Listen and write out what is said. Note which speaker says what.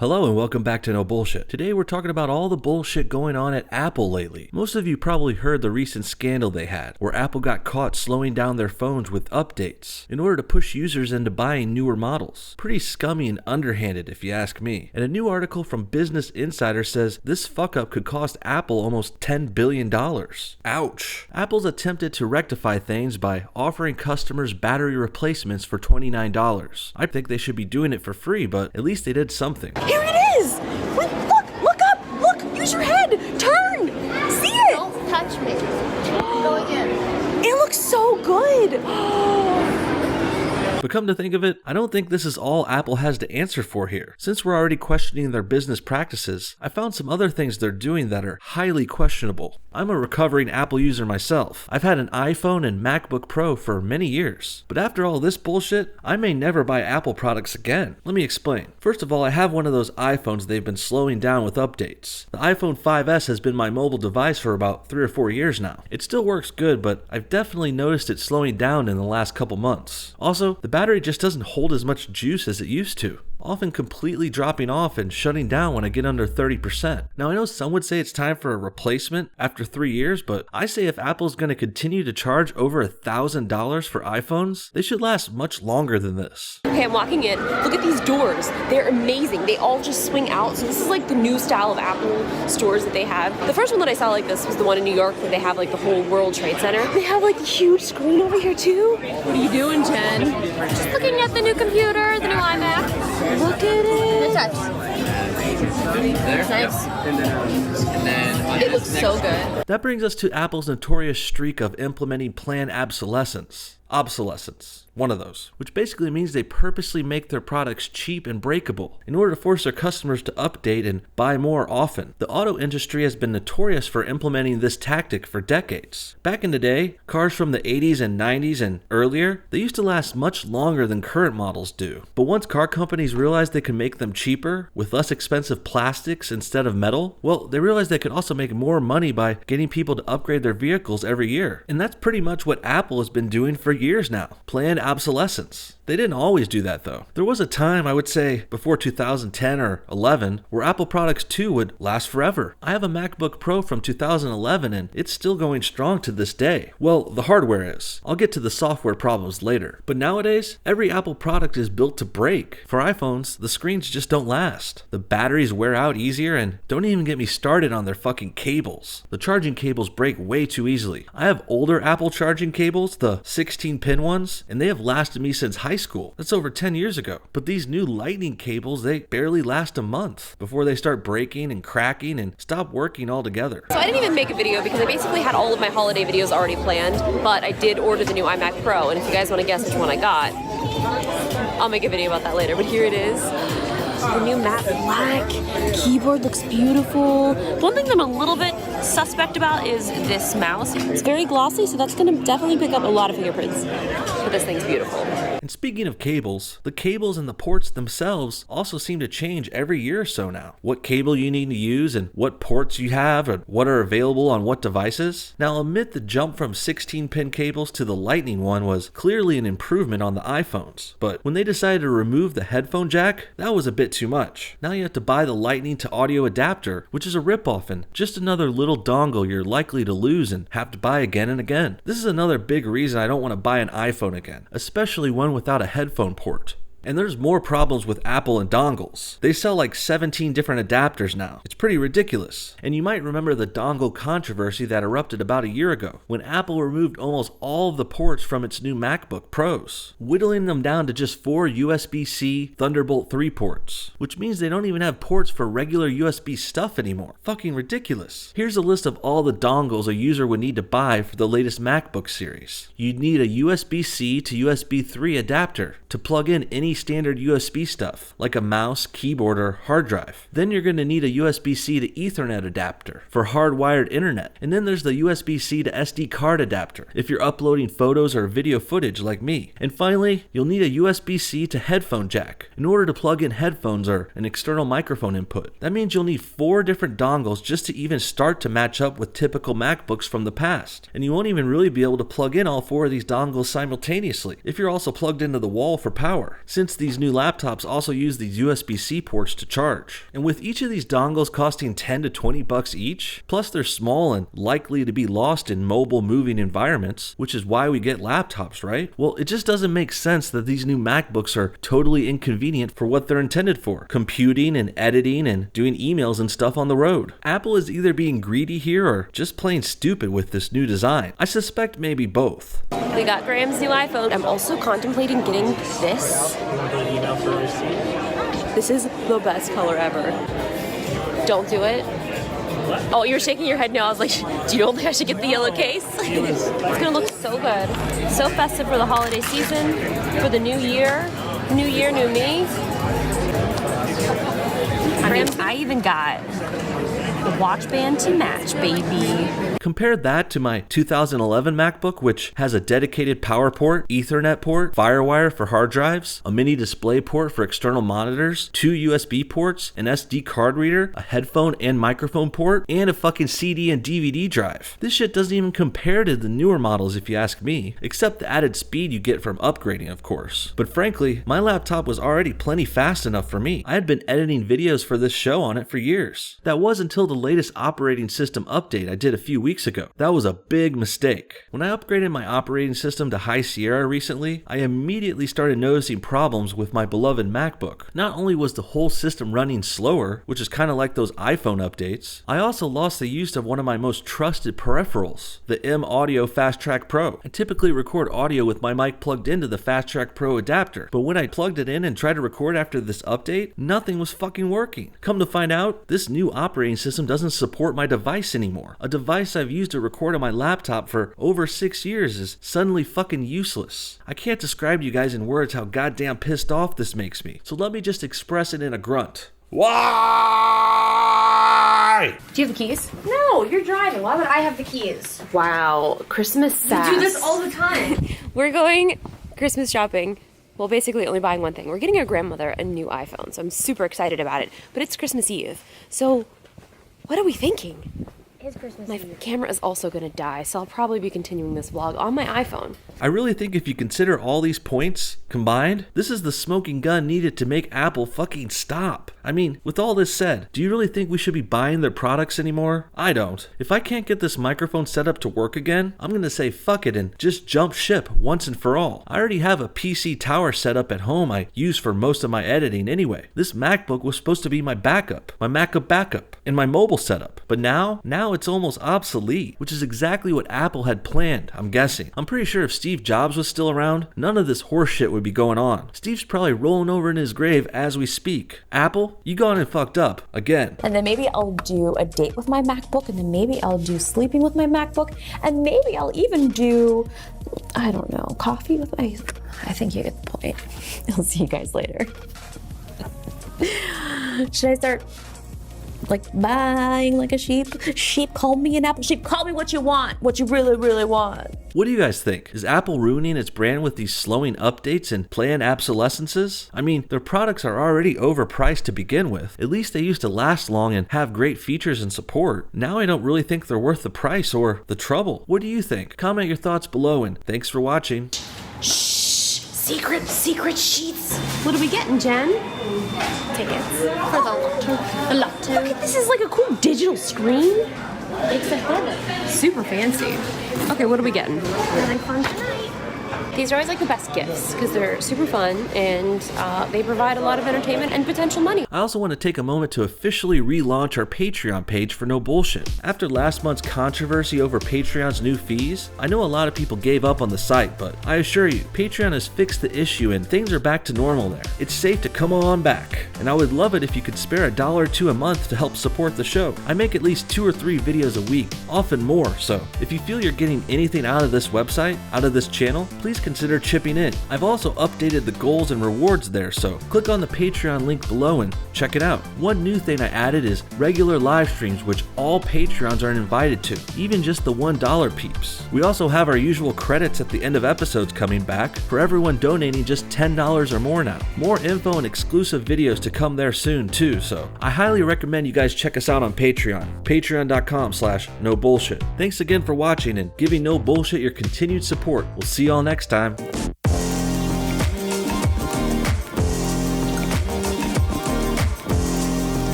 Speaker 1: Hello and welcome back to No Bullshit. Today we're talking about all the bullshit going on at Apple lately. Most of you probably heard the recent scandal they had, where Apple got caught slowing down their phones with updates in order to push users into buying newer models. Pretty scummy and underhanded if you ask me. And a new article from Business Insider says this fuck up could cost Apple almost $10 billion. Ouch. Apple's attempted to rectify things by offering customers battery replacements for $29. I think they should be doing it for free, but at least they did something.
Speaker 2: Here it is! Wait, look up! Look! Use your head! Turn! See it!
Speaker 3: Don't touch me. I'm going in.
Speaker 2: It looks so good!
Speaker 1: But come to think of it, I don't think this is all Apple has to answer for here. Since we're already questioning their business practices, I found some other things they're doing that are highly questionable. I'm a recovering Apple user myself. I've had an iPhone and MacBook Pro for many years. But after all this bullshit, I may never buy Apple products again. Let me explain. First of all, I have one of those iPhones they've been slowing down with updates. The iPhone 5S has been my mobile device for about 3 or 4 years now. It still works good, but I've definitely noticed it slowing down in the last couple months. Also, the battery just doesn't hold as much juice as it used to, often completely dropping off and shutting down when I get under 30%. Now I know some would say it's time for a replacement after 3 years, but I say if Apple's going to continue to charge over $1,000 for iPhones, they should last much longer than this.
Speaker 2: Okay, I'm walking in. Look at these doors. They're amazing. They all just swing out. So this is like the new style of Apple stores that they have. The first one that I saw like this was the one in New York where they have like the whole World Trade Center. They have like the huge screen over here too. What are you doing, Jen?
Speaker 3: Just looking at the new computer, the new iMac.
Speaker 2: Look at it.
Speaker 3: Good touch. Nice. It looks so good.
Speaker 1: That brings us to Apple's notorious streak of implementing planned obsolescence. One of those, which basically means they purposely make their products cheap and breakable in order to force their customers to update and buy more often. The auto industry has been notorious for implementing this tactic for decades. Back in the day, cars from the 80s and 90s and earlier, they used to last much longer than current models do. But once car companies realized they could make them cheaper with less expensive plastics instead of metal, well, they realized they could also make more money by getting people to upgrade their vehicles every year. And that's pretty much what Apple has been doing for years now. Planned obsolescence. They didn't always do that though. There was a time, I would say before 2010 or 11, where Apple products too would last forever. I have a MacBook Pro from 2011 and it's still going strong to this day. Well, the hardware is. I'll get to the software problems later. But nowadays, every Apple product is built to break. For iPhones, the screens just don't last. The batteries wear out easier, and don't even get me started on their fucking cables. The charging cables break way too easily. I have older Apple charging cables, the 16-pin ones, and they have lasted me since high school. That's over 10 years ago. But these new lightning cables, they barely last a month before they start breaking and cracking and stop working altogether.
Speaker 2: So I didn't even make a video because I basically had all of my holiday videos already planned, but I did order the new iMac Pro, and if you guys want to guess which one I got, I'll make a video about that later, but here it is. The new matte black keyboard looks beautiful. One thing that I'm a little bit suspect about is this mouse. It's very glossy, so that's going to definitely pick up a lot of fingerprints. But this thing's beautiful.
Speaker 1: And speaking of cables, the cables and the ports themselves also seem to change every year or so now. What cable you need to use and what ports you have and what are available on what devices. Now, I'll admit the jump from 16-pin cables to the Lightning one was clearly an improvement on the iPhones. But when they decided to remove the headphone jack, that was a bit too much. Now you have to buy the Lightning to audio adapter, which is a ripoff and just another little dongle you're likely to lose and have to buy again and again. This is another big reason I don't want to buy an iPhone again, especially one without a headphone port. And there's more problems with Apple and dongles. They sell like 17 different adapters now. It's pretty ridiculous. And you might remember the dongle controversy that erupted about a year ago, when Apple removed almost all of the ports from its new MacBook Pros, whittling them down to just 4 USB-C Thunderbolt 3 ports, which means they don't even have ports for regular USB stuff anymore. Fucking ridiculous. Here's a list of all the dongles a user would need to buy for the latest MacBook series. You'd need a USB-C to USB 3 adapter to plug in any standard USB stuff, like a mouse, keyboard, or hard drive. Then you're going to need a USB-C to Ethernet adapter for hardwired internet. And then there's the USB-C to SD card adapter if you're uploading photos or video footage like me. And finally, you'll need a USB-C to headphone jack in order to plug in headphones or an external microphone input. That means you'll need 4 different dongles just to even start to match up with typical MacBooks from the past. And you won't even really be able to plug in all 4 of these dongles simultaneously if you're also plugged into the wall for power. since these new laptops also use these USB-C ports to charge. And with each of these dongles costing 10 to 20 bucks each, plus they're small and likely to be lost in mobile moving environments, which is why we get laptops, right? Well, it just doesn't make sense that these new MacBooks are totally inconvenient for what they're intended for, computing and editing and doing emails and stuff on the road. Apple is either being greedy here or just plain stupid with this new design. I suspect maybe both.
Speaker 2: We got Graham's new iPhone. I'm also contemplating getting this. This is the best color ever. Don't do it. Oh, you're shaking your head no. I was like, do you don't think I should get the yellow case? It's gonna look so good. So festive for the holiday season, for the new year. New year, new me. I even got the watch band to match, baby.
Speaker 1: Compare that to my 2011 MacBook, which has a dedicated power port, Ethernet port, FireWire for hard drives, a mini display port for external monitors, 2 USB ports, an SD card reader, a headphone and microphone port, and a fucking CD and DVD drive. This shit doesn't even compare to the newer models if you ask me, except the added speed you get from upgrading, of course. But frankly, my laptop was already plenty fast enough for me. I had been editing videos for this show on it for years. That was until the latest operating system update I did a few weeks ago. That was a big mistake. When I upgraded my operating system to High Sierra recently, I immediately started noticing problems with my beloved MacBook. Not only was the whole system running slower, which is kind of like those iPhone updates, I also lost the use of one of my most trusted peripherals, the M Audio Fast Track Pro. I typically record audio with my mic plugged into the Fast Track Pro adapter, but when I plugged it in and tried to record after this update, nothing was fucking working. Come to find out, this new operating system doesn't support my device anymore. A device I've used to record on my laptop for over 6 years is suddenly fucking useless. I can't describe to you guys in words how goddamn pissed off this makes me, so let me just express it in a grunt. Why?
Speaker 3: Do you have the keys? No, you're driving. Why would I have the keys?
Speaker 2: Wow, Christmas sass.
Speaker 3: You do this all the time.
Speaker 2: We're going Christmas shopping. Well, basically only buying one thing. We're getting our grandmother a new iPhone, so I'm super excited about it. But it's Christmas Eve, so what are we thinking?
Speaker 3: It's Christmas
Speaker 2: My
Speaker 3: Eve.
Speaker 2: camera is also going to die, so I'll probably be continuing this vlog on my iPhone.
Speaker 1: I really think if you consider all these points combined, this is the smoking gun needed to make Apple fucking stop. I mean, with all this said, do you really think we should be buying their products anymore? I don't. If I can't get this microphone set up to work again, I'm gonna say fuck it and just jump ship once and for all. I already have a PC tower set up at home I use for most of my editing anyway. This MacBook was supposed to be my backup, my MacBook backup, and my mobile setup. But now it's almost obsolete, which is exactly what Apple had planned, I'm guessing. I'm pretty sure if Steve Jobs was still around, none of this horse shit would be going on. Steve's probably rolling over in his grave as we speak. Apple, you gone and fucked up again.
Speaker 4: And then maybe I'll do a date with my MacBook, and then maybe I'll do sleeping with my MacBook, and maybe I'll even do, I don't know, coffee with my, I think you get the point. I'll see you guys later. Should I start like buying like a sheep? Sheep, call me an apple. Sheep, call me what you want, what you really, really want.
Speaker 1: What do you guys think? Is Apple ruining its brand with these slowing updates and planned obsolescences? I mean, their products are already overpriced to begin with. At least they used to last long and have great features and support. Now I don't really think they're worth the price or the trouble. What do you think? Comment your thoughts below and thanks for watching.
Speaker 3: Secret sheets.
Speaker 2: What are we getting, Jen?
Speaker 3: Tickets for the lotto. The lotto.
Speaker 2: This is like a cool digital screen.
Speaker 3: It's a heaven.
Speaker 2: Super fancy. Okay, what are we getting?
Speaker 3: Really fun tonight.
Speaker 2: These are always like the best gifts because they're super fun and they provide a lot of entertainment and potential money.
Speaker 1: I also want to take a moment to officially relaunch our Patreon page for No Bullshit. After last month's controversy over Patreon's new fees, I know a lot of people gave up on the site, but I assure you, Patreon has fixed the issue and things are back to normal there. It's safe to come on back, and I would love it if you could spare $1 or $2 a month to help support the show. I make at least 2 or 3 videos a week, often more, so if you feel you're getting anything out of this website, out of this channel, please consider chipping in. I've also updated the goals and rewards there, so click on the Patreon link below and check it out. One new thing I added is regular live streams, which all Patreons are invited to, even just the $1 peeps. We also have our usual credits at the end of episodes coming back for everyone donating just $10 or more now. More info and exclusive videos to come there soon too, so I highly recommend you guys check us out on Patreon, patreon.com/nobullshit. Thanks again for watching and giving No Bullshit your continued support. We'll see y'all next time.